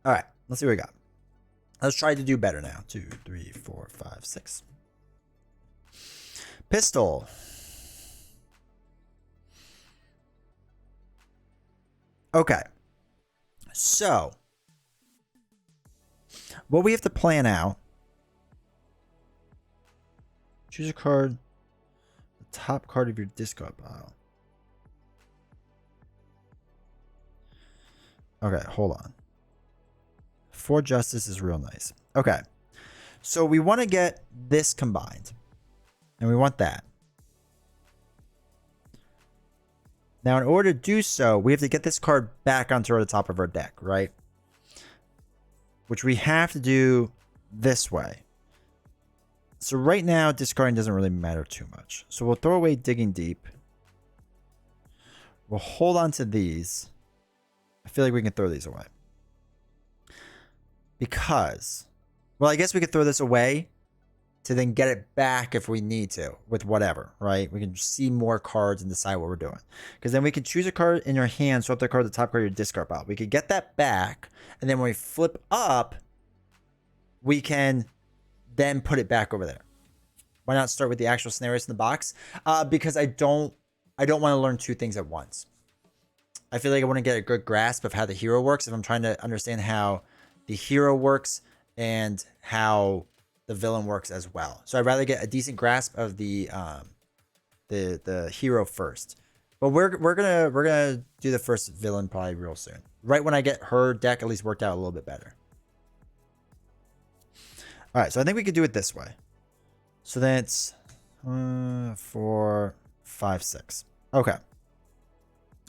All right, let's see what we got. Let's try to do better now. 2, 3, 4, 5, 6. Pistol. Okay. So, what we have to plan out. Choose a card. The top card of your discard pile. Okay, hold on. 4 Justice is real nice. Okay. So we want to get this combined. And we want that. Now, in order to do so, we have to get this card back onto the top of our deck, right? Which we have to do this way. So right now, discarding doesn't really matter too much. So we'll throw away Digging Deep. We'll hold on to these. I feel like we can throw these away. Because, well, I guess we could throw this away to then get it back if we need to with whatever, right? We can see more cards and decide what we're doing. Because then we can choose a card in your hand, swap that card to the top card of your discard pile. We could get that back, and then when we flip up, we can then put it back over there. Why not start with the actual scenarios in the box? Because I don't want to learn 2 things at once. I feel like I want to get a good grasp of how the hero works if I'm trying to understand how the hero works and how the villain works as well. So I'd rather get a decent grasp of the hero first. But we're gonna do the first villain probably real soon. Right when I get her deck at least worked out a little bit better. All right, so I think we could do it this way. So then it's 4, 5, 6. Okay.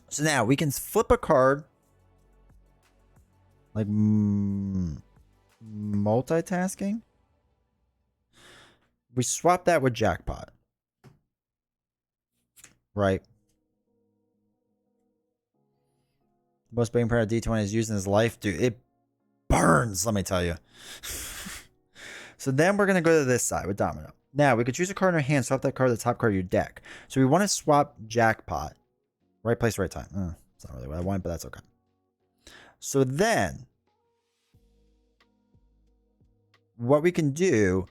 So now we can flip a card. Like multitasking. We swap that with Jackpot. Right. The most bang power D20 is used in his life. Dude, it burns, let me tell you. So then we're going to go to this side with Domino. Now, we could choose a card in our hand, swap that card to the top card of your deck. So we want to swap Jackpot. Right place, right time. It's not really what I want, but that's okay. So then, what we can do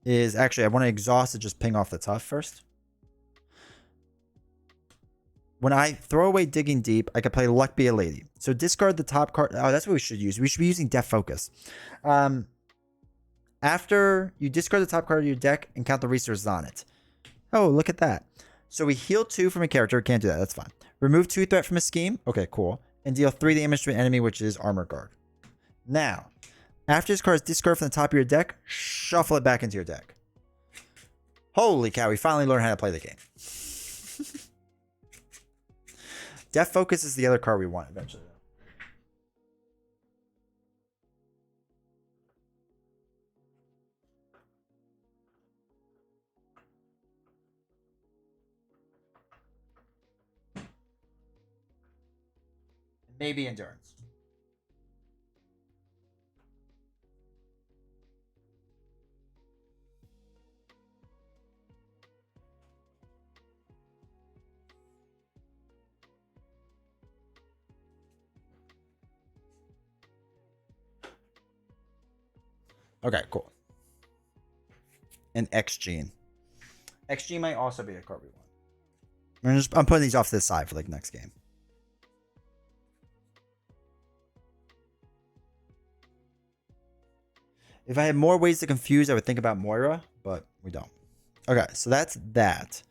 is, actually, I want to exhaust to just ping off the tough first. When I throw away Digging Deep, I can play Luck Be a Lady. So discard the top card. Oh, that's what we should use. We should be using Death Focus. After you discard the top card of your deck and count the resources on it. Oh, look at that. So we heal 2 from a character. Can't do that. That's fine. Remove 2 threat from a scheme. Okay, cool. And deal 3 damage to an enemy, which is Armor Guard. Now, after this card is discarded from the top of your deck, shuffle it back into your deck. Holy cow, we finally learned how to play the game. Death Focus is the other card we want eventually. Maybe Endurance. Okay, cool. And X-Gene. X-Gene might also be a card we want. I'm putting these off to the side for like next game. If I had more ways to confuse, I would think about Moira, but we don't. Okay, so that's that.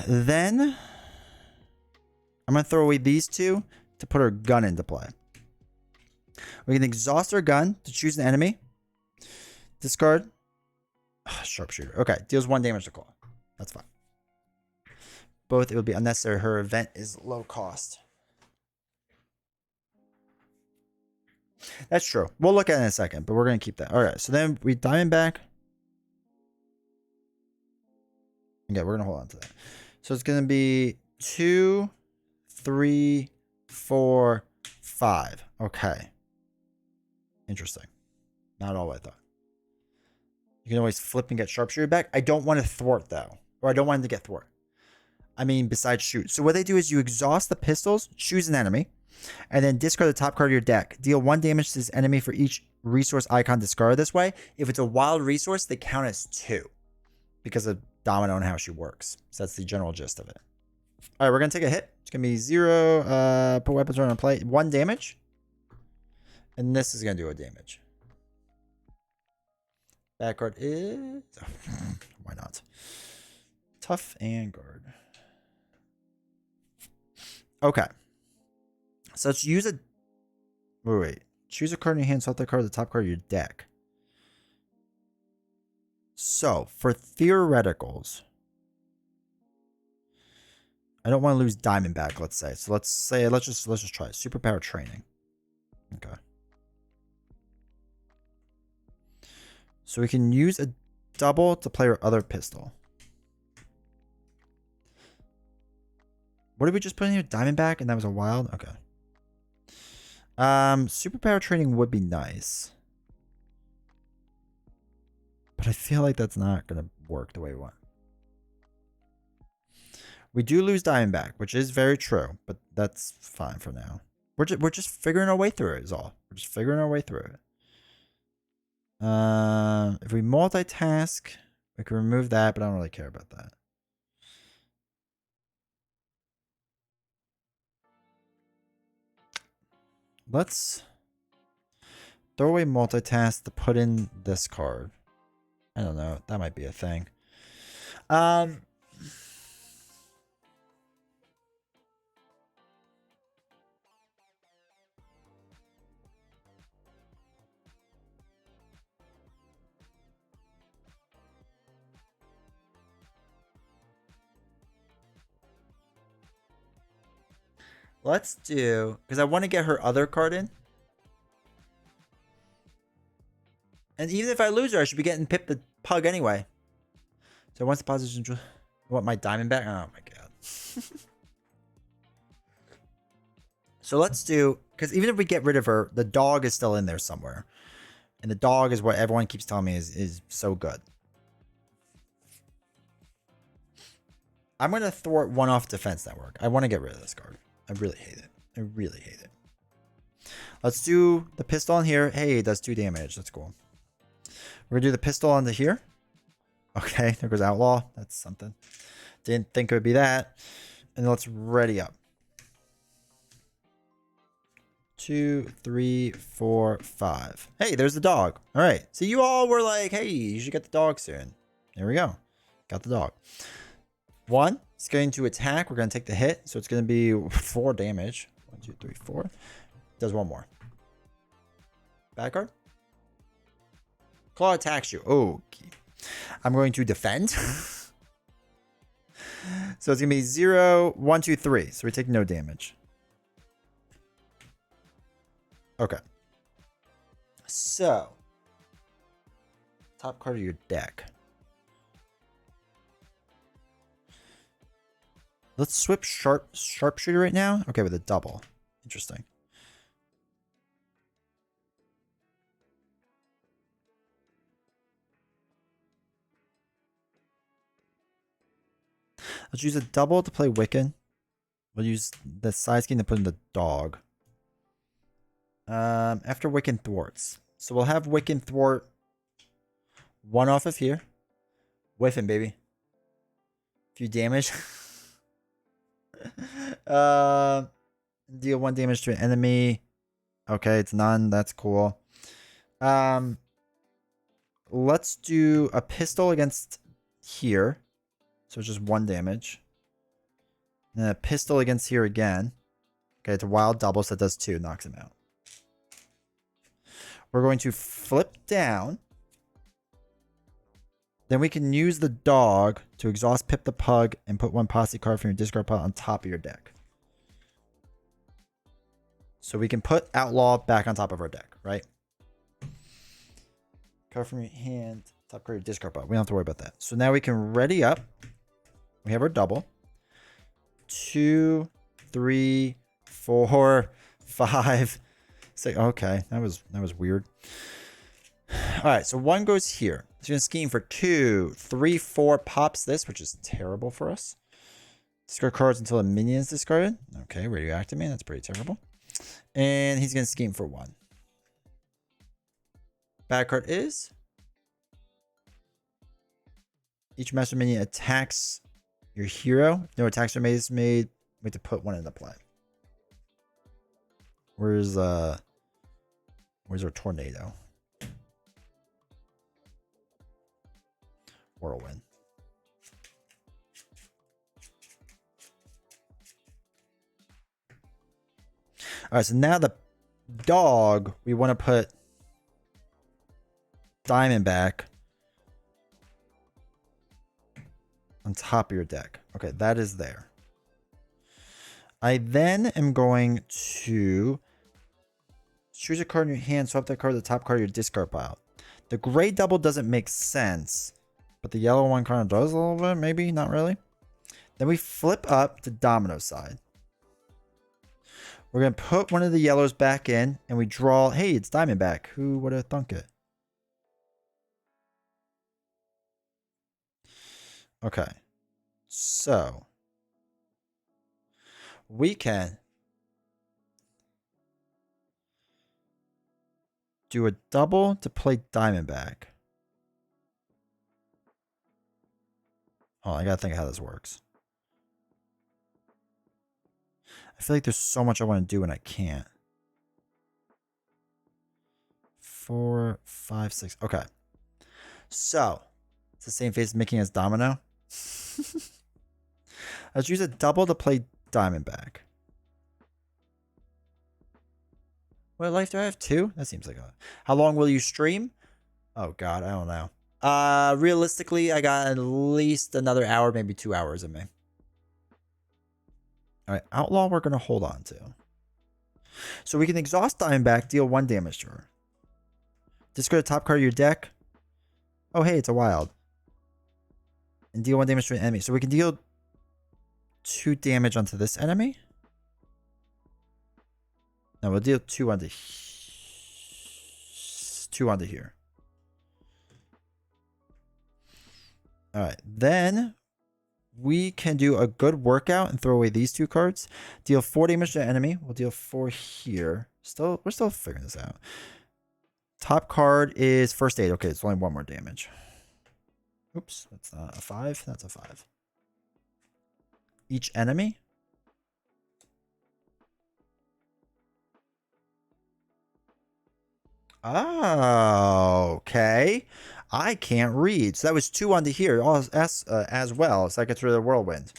Then I'm going to throw away these 2 to put our gun into play. We can exhaust our gun to choose an enemy. Discard. Sharpshooter. Okay, deals 1 damage to Klaw. That's fine. Both, it would be unnecessary. Her event is low cost. That's true. We'll look at it in a second, but we're going to keep that. All right, so then we diamond back. Okay, we're going to hold on to that. So it's going to be 2, 3, 4, 5. Okay. Interesting. Not all I thought. You can always flip and get Sharpshooter back. I don't want to thwart, though. Or I don't want him to get thwart. I mean, besides shoot. So what they do is you exhaust the pistols, choose an enemy. And then discard the top card of your deck. Deal 1 damage to this enemy for each resource icon discarded this way. If it's a wild resource, they count as 2 because of Domino and how she works. So that's the general gist of it. All right, we're going to take a hit. It's going to be 0. Put weapons on play. 1 damage. And this is going to do a damage. Back card is... why not? Tough and guard. Okay. So let's use a... Wait. Choose a card in your hand. Select that card at the top card of your deck. So, for theoreticals... I don't want to lose Diamondback, let's say. So let's just try it. Superpower training. Okay. So we can use a double to play our other pistol. What did we just put in here? Diamondback, and that was a wild? Okay. Superpower training would be nice. But I feel like that's not going to work the way we want. We do lose Diamondback, which is very true, but that's fine for now. We're just figuring our way through it is all. We're just figuring our way through it. If we multitask, we can remove that, but I don't really care about that. Let's throw away multitask to put in this card. I don't know. That might be a thing. Let's do, because I want to get her other card in. And even if I lose her, I should be getting Pip the Pug anyway. So once the position, I want my diamond back. Oh my god. So let's do, because even if we get rid of her, the dog is still in there somewhere. And the dog is what everyone keeps telling me is so good. I'm going to thwart one off defense network. I want to get rid of this card. I really hate it. I really hate it. Let's do the pistol on here. Hey, it does 2 damage. That's cool. We're going to do the pistol onto here. Okay, there goes Outlaw. That's something. Didn't think it would be that. And let's ready up. 2, 3, 4, 5. Hey, there's the dog. All right. So you all were like, hey, you should get the dog soon. There we go. Got the dog. 1. It's going to attack. We're going to take the hit. So it's going to be 4 damage. 1, 2, 3, 4. Does 1 more. Back card. Klaw attacks you. Oh, okay. I'm going to defend. So it's going to be 0, 1, 2, 3. So we take no damage. Okay. So, top card of your deck. Let's swip sharpshooter right now. Okay, with a double. Interesting. Let's use a double to play Wiccan. We'll use the side scheme to put in the dog. After Wiccan thwarts. So we'll have Wiccan thwart 1 off of here. Whiffing, baby. Few damage. Deal 1 damage to an enemy. Okay, it's none. That's cool. Let's do a pistol against here. So it's just 1 damage. And then a pistol against here again. Okay, it's a wild double, so it does 2. Knocks him out. We're going to flip down. Then we can use the dog to exhaust Pip the Pug and put 1 posse card from your discard pile on top of your deck. So we can put Outlaw back on top of our deck, right? Card from your hand, top card of your discard pile. We don't have to worry about that. So now we can ready up. We have our double. 2, 3, 4, 5, 6. Okay, that was weird. All right, so 1 goes here. So you're going to scheme for 2, 3, 4 pops this, which is terrible for us. Discard cards until a minion is discarded. Okay, radioactive man. That's pretty terrible. And he's going to scheme for 1. Bad card is each master minion attacks your hero. If no attacks are made, we have to put 1 into play. Where's our tornado? Whirlwind. All right, so now the dog, we want to put Diamondback on top of your deck. Okay, that is there. I then am going to choose a card in your hand, swap that card to the top card of your discard pile. The gray double doesn't make sense, but the yellow one kind of does a little bit, maybe, not really. Then we flip up to Domino side. We're going to put one of the yellows back in, and we draw, hey, it's Diamondback. Who would have thunk it? Okay. So, we can do a double to play Diamondback. Oh, I gotta think of how this works. I feel like there's so much I want to do and I can't. 4, 5, 6. Okay. So, it's the same face making as Domino. Let's use a double to play Diamondback. What life do I have? 2? That seems like a... How long will you stream? Oh, God. I don't know. Realistically, I got at least another hour, maybe 2 hours in me. All right, Outlaw we're going to hold on to. So we can exhaust Diamondback, deal 1 damage to her. Discard the top card of your deck. Oh, hey, it's a wild. And deal 1 damage to an enemy. So we can deal 2 damage onto this enemy. No, we'll deal 2 onto here. All right, then we can do a good workout and throw away these 2 cards. Deal 4 damage to the enemy. We'll deal 4 here. We're still figuring this out. Top card is first aid. Okay, it's only 1 more damage. Oops, that's not a 5. That's a 5. Each enemy. Oh, okay. I can't read. So that was 2 onto here as well. So I get through the whirlwind.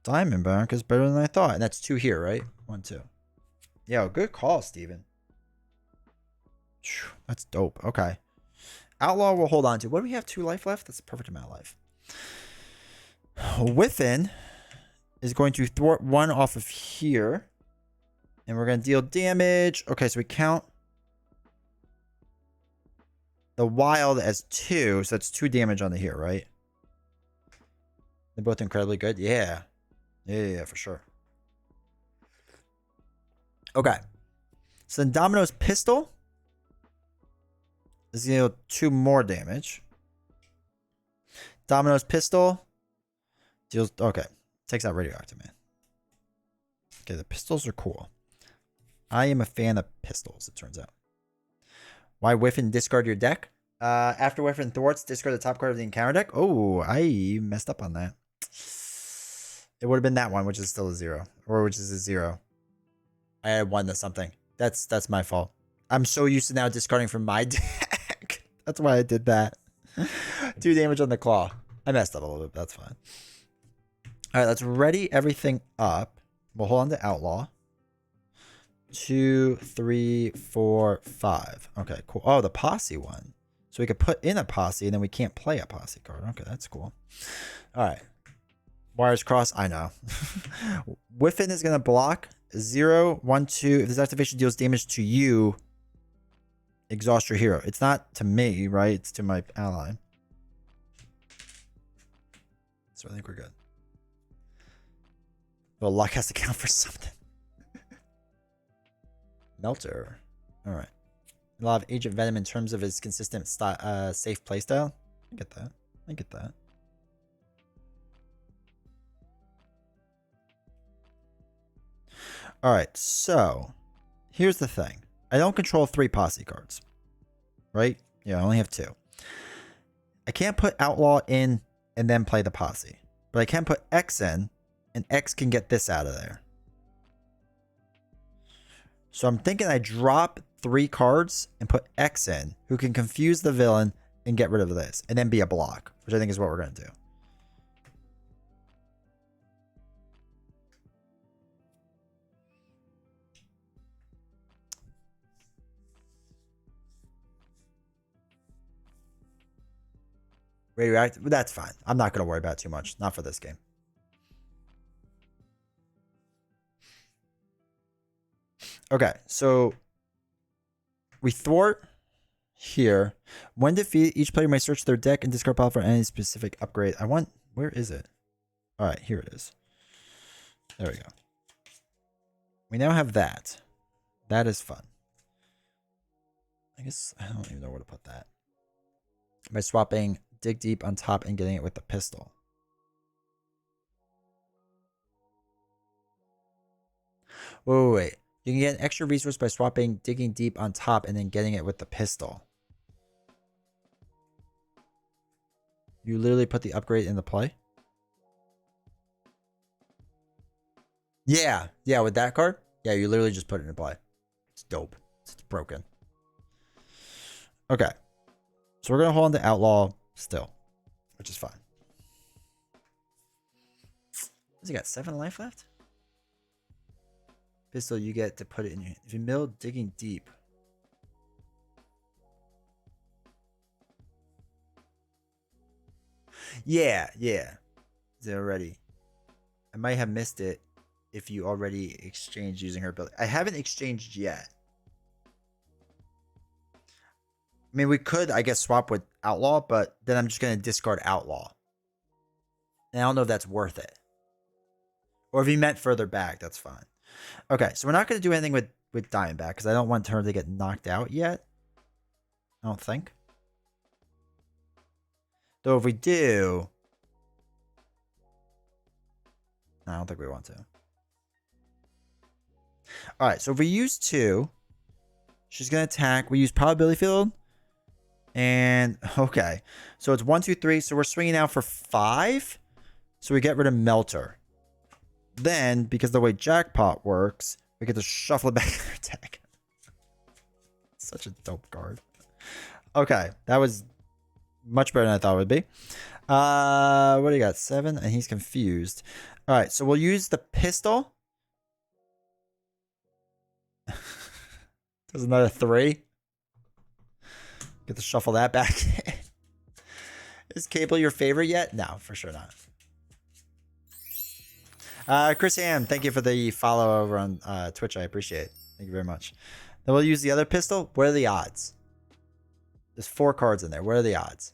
Diamondback is better than I thought. And that's 2 here, right? 1, 2. Yo, good call, Steven. That's dope. Okay. Outlaw will hold on to. What do we have? 2 life left? That's a perfect amount of life. Within is going to thwart 1 off of here. And we're going to deal damage. Okay, so we count the wild as 2. So that's 2 damage on the here, right? They're both incredibly good. Yeah. Yeah, for sure. Okay. So then Domino's pistol is going to deal 2 more damage. Domino's pistol deals... Okay. Takes out radioactive, man. Okay, the pistols are cool. I am a fan of pistols, it turns out. Why whiff and discard your deck? After whiff and thwarts, discard the top card of the encounter deck. Oh, I messed up on that. It would have been that one, which is still a 0. Or which is a 0. I had 1 to something. That's my fault. I'm so used to now discarding from my deck. That's why I did that. 2 damage on the claw. I messed up a little bit, but that's fine. All right, let's ready everything up. We'll hold on to Outlaw. 2, 3, 4, 5. Okay, cool. Oh, the posse one. So we could put in a posse, and then we can't play a posse card. Okay, that's cool. All right. Wires cross. I know. Whiffin is going to block 0, 1, 2. If this activation deals damage to you, exhaust your hero. It's not to me, right? It's to my ally. So I think we're good. Well, luck has to count for something. Melter. All right. A lot of Agent Venom in terms of his consistent safe playstyle. I get that. I get that. All right. So here's the thing. I don't control 3 posse cards. Right? Yeah, I only have 2. I can't put Outlaw in and then play the posse. But I can put X in, and X can get this out of there. So I'm thinking I drop 3 cards and put X in, who can confuse the villain and get rid of this, and then be a block, which I think is what we're going to do. Radioactive, that's fine. I'm not going to worry about it too much. Not for this game. Okay, so we thwart here. When defeated, each player may search their deck and discard pile for any specific upgrade. I want, where is it? All right, here it is. There we go. We now have that. That is fun. I guess I don't even know where to put that. By swapping Dig Deep on top and getting it with the pistol. Wait. You can get an extra resource by swapping Digging Deep on top and then getting it with the pistol. You literally put the upgrade in the play? Yeah. Yeah, with that card? Yeah, you literally just put it in play. It's dope. It's broken. Okay. So we're going to hold on to Outlaw still, which is fine. Has he got 7 life left? Pistol, you get to put it in your... If you mill Digging Deep. Yeah. Is it already? I might have missed it if you already exchanged using her ability. I haven't exchanged yet. I mean, we could, I guess, swap with Outlaw, but then I'm just going to discard Outlaw. And I don't know if that's worth it. Or if he meant further back, that's fine. Okay, so we're not going to do anything with Diamondback because I don't want her to get knocked out yet. I don't think. Though if we do... No, I don't think we want to. Alright, so if we use 2, she's going to attack. We use Probability Field. And, okay. So it's 1, 2, 3. So we're swinging out for 5. So we get rid of Melter. Then, because the way Jackpot works, we get to shuffle it back in our deck. Such a dope card. Okay, that was much better than I thought it would be. What do you got? 7, and he's confused. All right, so we'll use the pistol. There's another 3. Get to shuffle that back. Is Cable your favorite yet? No, for sure not. Chris Ham, thank you for the follow over on Twitch. I appreciate it. Thank you very much. Then we'll use the other pistol. What are the odds? There's 4 cards in there. What are the odds?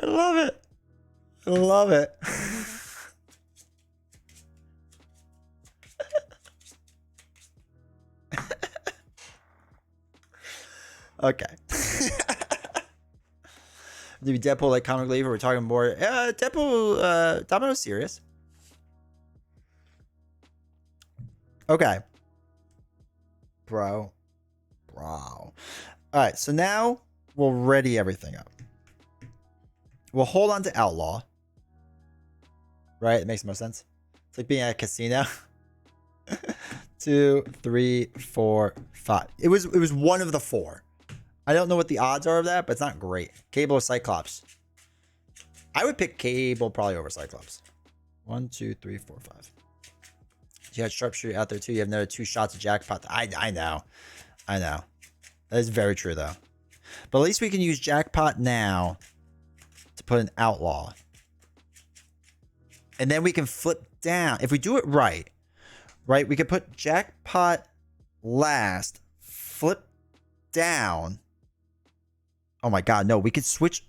I love it. I love it. Okay. Do we Deadpool like comic relief, or we're talking more? Deadpool, Domino's serious. Okay. Bro. All right, so now we'll ready everything up. We'll hold on to Outlaw. Right? It makes the most sense. It's like being at a casino. 2, 3, 4, 5. It was one of the 4. I don't know what the odds are of that, but it's not great. Cable or Cyclops? I would pick Cable probably over Cyclops. 1, 2, 3, 4, 5. You had Sharpshooter out there too. You have another 2 shots of Jackpot. I know. That is very true though. But at least we can use Jackpot now to put an Outlaw. And then we can flip down. If we do it right, we could put Jackpot last, flip down. Oh my god, no, we could switch.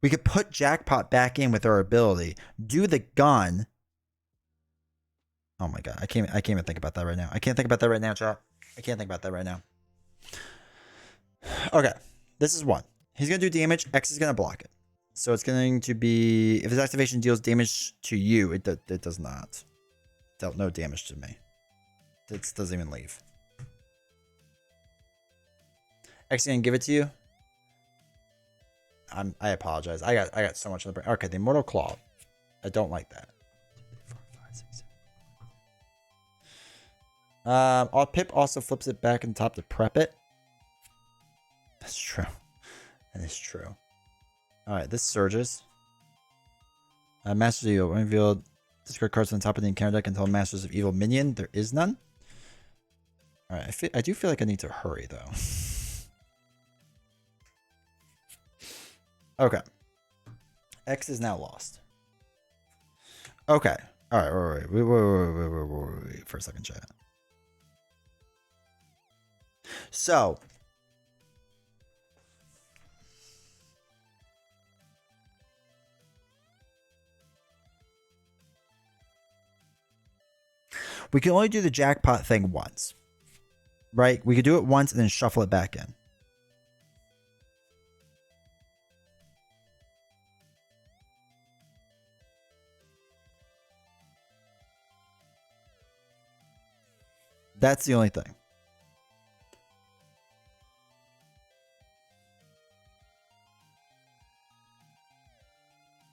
We could put Jackpot back in with our ability. Do the gun. Oh my god, I can't even think about that right now. I can't think about that right now, chat. I can't think about that right now. Okay, this is 1. He's gonna do damage. X is gonna block it. So it's going to be, if his activation deals damage to you, it does not. Dealt no damage to me. It doesn't even leave. X gonna give it to you. I apologize. I got so much on the brain. Okay, the Immortal Klaw. I don't like that. 4, 5, 6, 7. Pip also flips it back on top to prep it. That's true. That is true. Alright, this surges. Masters of Evil. Revealed discard cards on top of the encounter deck until Masters of Evil minion. There is none. Alright, I do feel like I need to hurry though. Okay. X is now lost. Okay. Alright, wait for a second, chat. So we can only do the jackpot thing once. Right? We could do it once and then shuffle it back in. That's the only thing.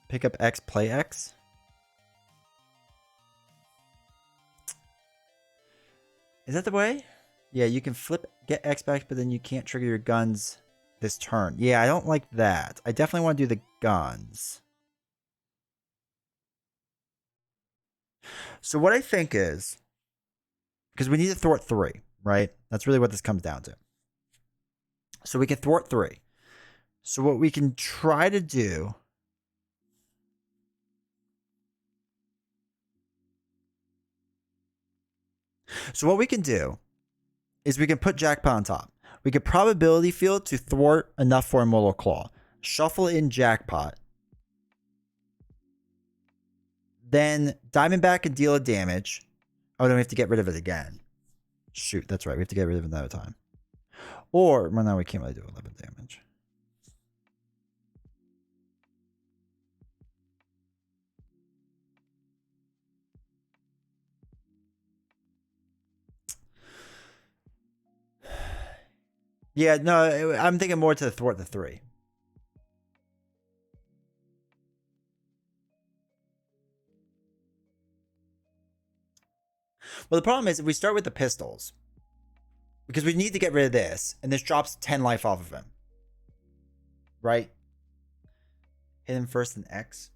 Pick up X, play X. Is that the way? Yeah, you can get X back, but then you can't trigger your guns this turn. Yeah, I don't like that. I definitely want to do the guns. So what I think is, because we need to thwart 3, right? That's really what this comes down to. So we can thwart 3. So what we can try to do... So what we can do is we can put Jackpot on top. We can probability field to thwart enough for Immortal Klaw. Shuffle in Jackpot. Then Diamondback and deal a damage. Oh, then we have to get rid of it again. Shoot, that's right. We have to get rid of it another time. Or, well, now we can't really do 11 damage. Yeah, no, I'm thinking more to thwart the 3. Well, the problem is if we start with the pistols, because we need to get rid of this, and this drops 10 life off of him. Right? Hit him first in X.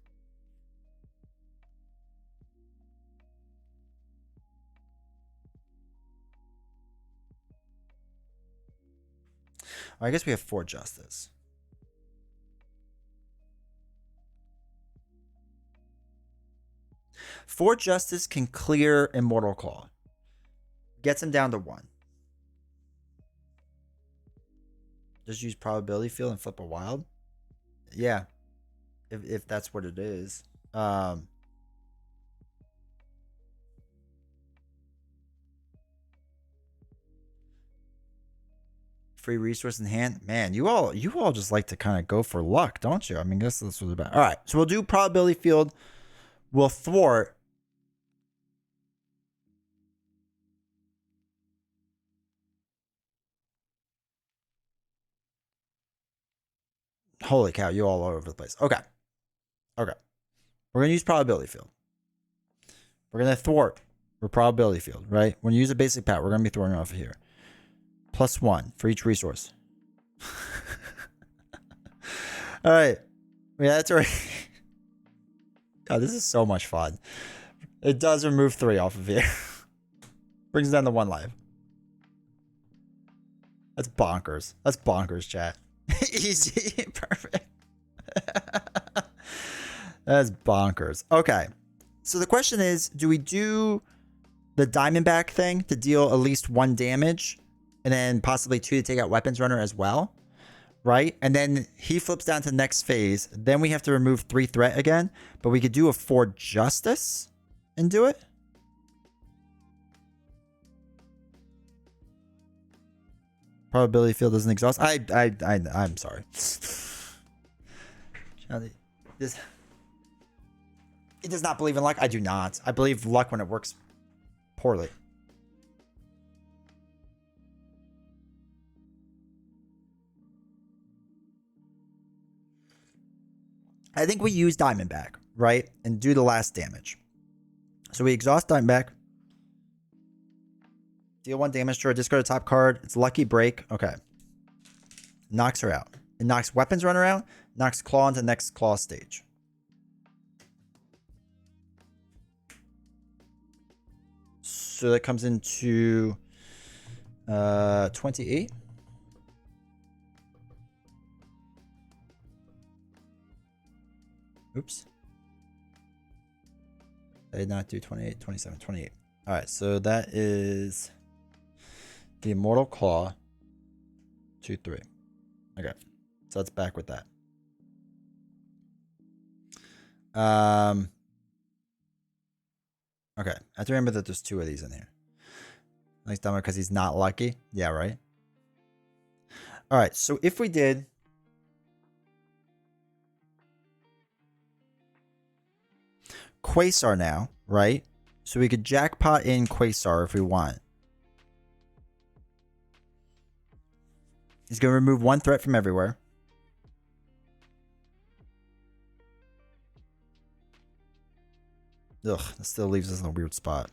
I guess we have 4 Justice. Four Justice can clear Immortal Klaw. Gets him down to 1. Just use probability field and flip a wild. Yeah. If that's what it is. Free resource in hand. Man, you all just like to kind of go for luck, don't you? I mean, this was about. All right, so we'll do probability field. We'll thwart. Holy cow, you all over the place. Okay. Okay. We're gonna use probability field. We're gonna thwart for probability field, right? When you use a basic pat, we're gonna be thwarting off of here. +1 for each resource. All right. Yeah, that's right. God, this is so much fun. It does remove 3 off of here. Brings down to 1 life. That's bonkers. That's bonkers, chat. Easy. Perfect. That's bonkers. Okay. So the question is, do we do the Diamondback thing to deal at least 1 damage? And then possibly 2 to take out Weapons Runner as well, right? And then he flips down to the next phase. Then we have to remove 3 threat again. But we could do a 4 Justice and do it. Probability field doesn't exhaust. I'm sorry. This, he does not believe in luck. I do not. I believe luck when it works poorly. I think we use Diamondback, right? And do the last damage. So we exhaust Diamondback. Deal 1 damage to her. Discard a top card. It's Lucky Break. Okay. Knocks her out. It knocks Weapons Runner out. Knocks Klaw into the next Klaw stage. So that comes into 28. Oops. I did not do 28, 27, 28. All right, so that is the Immortal Klaw. 2, 3. Okay, so that's back with that. Okay, I have to remember that there's 2 of these in here. Nice Domino because he's not lucky. Yeah, right. All right, so if we did Quasar now, right? So we could jackpot in Quasar if we want. He's going to remove 1 threat from everywhere. Ugh, that still leaves us in a weird spot.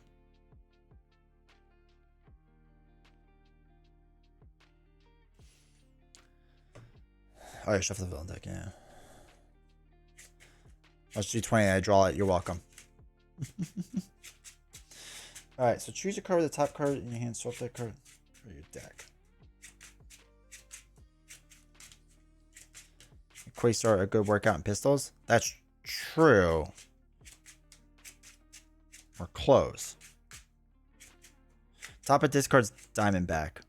Oh, yeah, shuffle the villain deck, yeah. Let's do 20. I draw it. You're welcome. Alright, so choose a card with the top card in your hand. Swap that card for your deck. Quasar, a good workout in pistols. That's true. We're close. Top of discard's Diamondback.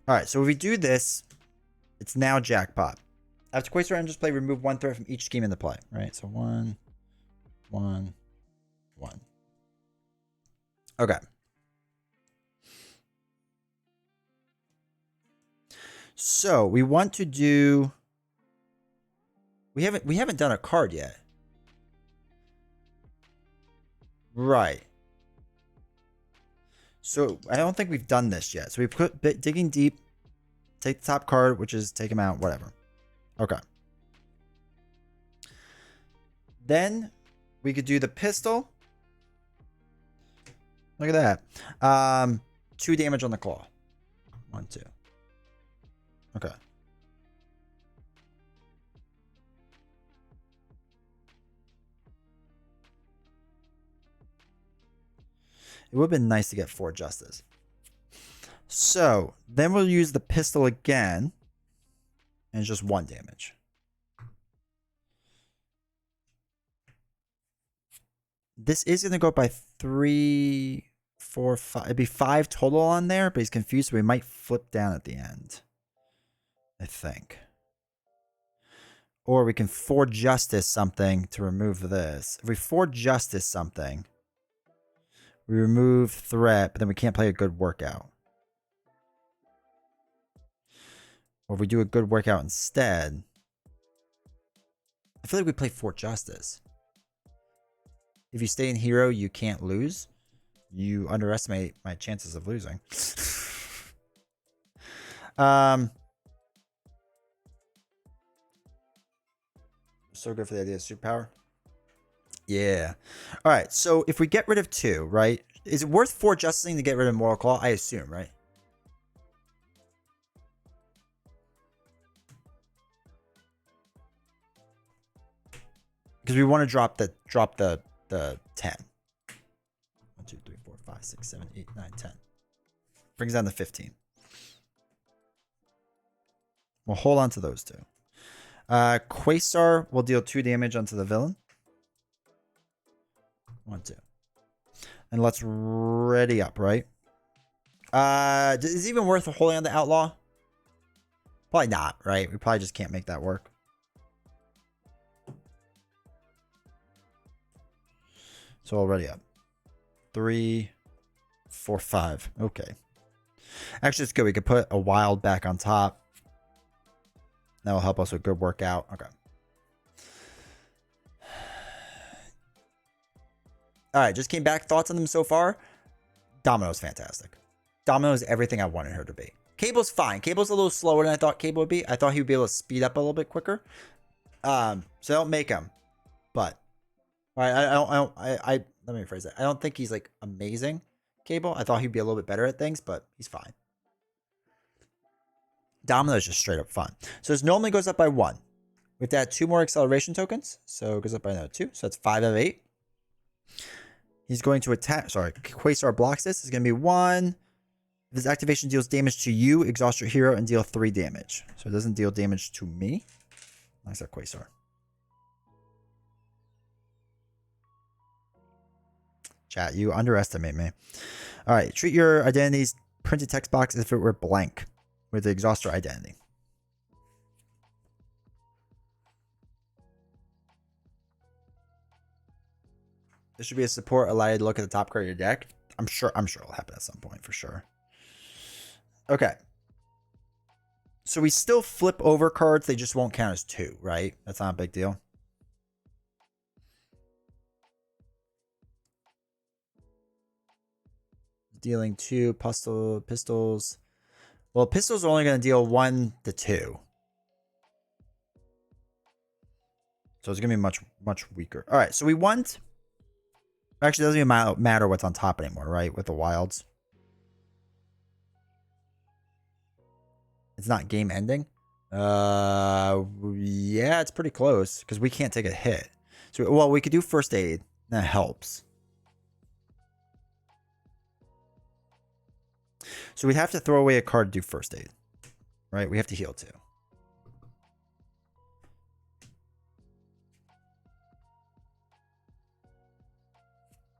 Alright, so if we do this, it's now jackpot. After Quasar enters play, remove 1 threat from each scheme in the play. Right? So 1, 1, 1. Okay. So we want to do. We haven't done a card yet. Right. So I don't think we've done this yet. So we put Digging Deep, take the top card, which is take him out, whatever. Okay. Then we could do the pistol. Look at that. 2 damage on the claw. 1, 2. Okay. It would have been nice to get 4 justice. So then we'll use the pistol again. And it's just 1 damage. This is going to go up by 3, 4, 5. It'd be 5 total on there, but he's confused, so we might flip down at the end. I think. Or we can 4 justice something to remove this. If we 4 justice something, we remove threat, but then we can't play a good workout. Or if we do a good workout instead, I feel like we play 4 justice. If you stay in hero, you can't lose. You underestimate my chances of losing. So good for the idea of superpower. Yeah. All right. So if we get rid of 2, right? Is it worth 4 justicing to get rid of Moral Claw? I assume, right? Because we want to drop the 10. 1, 2, 3, 4, 5, 6, 7, 8, 9, 10. Brings down to 15. We'll hold on to those 2. Quasar will deal 2 damage onto the villain. 1, 2. And let's ready up, right? Is it even worth holding on to Outlaw? Probably not, right? We probably just can't make that work. So already up. 3, 4, 5. Okay. Actually, it's good. We could put a wild back on top. That'll help us with good workout. Okay. All right, just came back. Thoughts on them so far? Domino's fantastic. Domino's everything I wanted her to be. Cable's fine. Cable's a little slower than I thought Cable would be. I thought he would be able to speed up a little bit quicker. So don't make him. But let me rephrase that. I don't think he's like amazing, Cable. I thought he'd be a little bit better at things, but he's fine. Domino's just straight up fun. So this normally goes up by 1. We have to add 2 more acceleration tokens. So it goes up by another 2. So that's 5 of 8. He's going to attack. Sorry, Quasar blocks this. It's going to be 1. If his activation deals damage to you, exhaust your hero and deal 3 damage. So it doesn't deal damage to me. Nice, that Quasar. Chat, you underestimate me. All right, treat your identity's printed text box as if it were blank with the exhauster identity. This should be a support allow you to look at the top card of your deck. I'm sure it'll happen at some point for sure. Okay. So we still flip over cards. They just won't count as 2, right? That's not a big deal. Dealing 2 pistols. Well, pistols are only going to deal 1 to 2. So it's going to be much weaker. All right. So we want. Actually, it doesn't even matter what's on top anymore, right? With the wilds. It's not game ending. Yeah, it's pretty close because we can't take a hit. So, well, we could do first aid. That helps. So we'd have to throw away a card to do first aid, right? We have to heal too.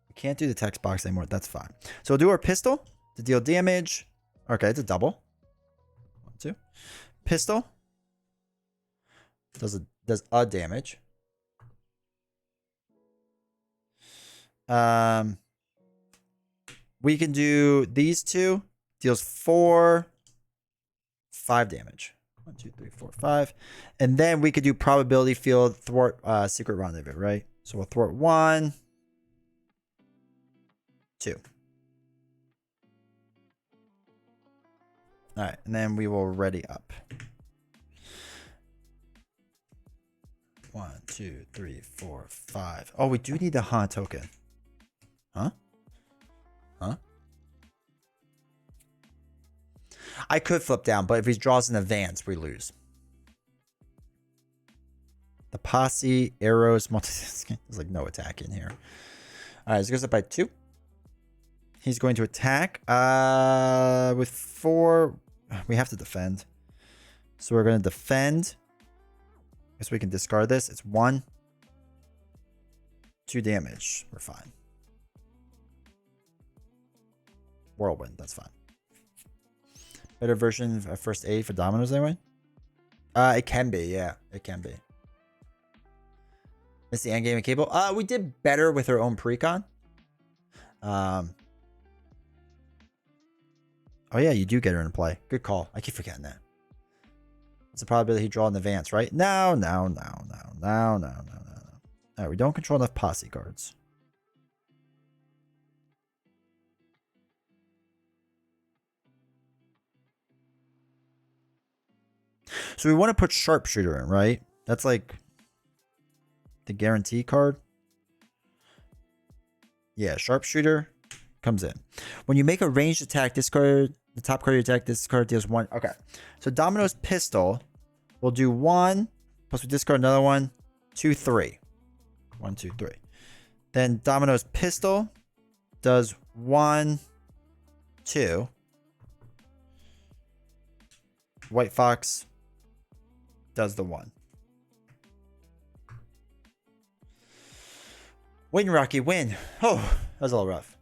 We can't do the text box anymore. That's fine. So we'll do our pistol to deal damage. Okay, it's a double. 1, 2. Pistol does a damage. We can do these 2. Deals 4, 5 damage. 1, 2, 3, 4, 5. And then we could do probability field, thwart, secret rendezvous, right? So we'll thwart 1, 2. All right, and then we will ready up. 1, 2, 3, 4, 5. Oh, we do need the Haunt token. Huh? Huh? I could flip down, but if he draws in advance, we lose. The posse, arrows, there's like no attack in here. All right, so it goes up by 2. He's going to attack with 4. We have to defend. So we're going to defend. I guess we can discard this. It's 1, 2 damage. We're fine. Whirlwind, that's fine. Better version of first aid for Domino's anyway? It can be, yeah. It can be. It's the endgame of Cable. We did better with our own precon. Oh yeah, you do get her in play. Good call. I keep forgetting that. It's a probability he draw in advance, right? No. All right, we don't control enough posse cards. So we want to put Sharpshooter in, right? That's like the guarantee card. Yeah, Sharpshooter comes in. When you make a ranged attack, discard the top card of your deck. This card deals 1. Okay. So Domino's pistol will do 1. Plus we discard another 1. 2, 3. 1, 2, 3. Then Domino's pistol does 1, 2. White Fox does the 1. Win, Rocky, win. Oh, that was a little rough.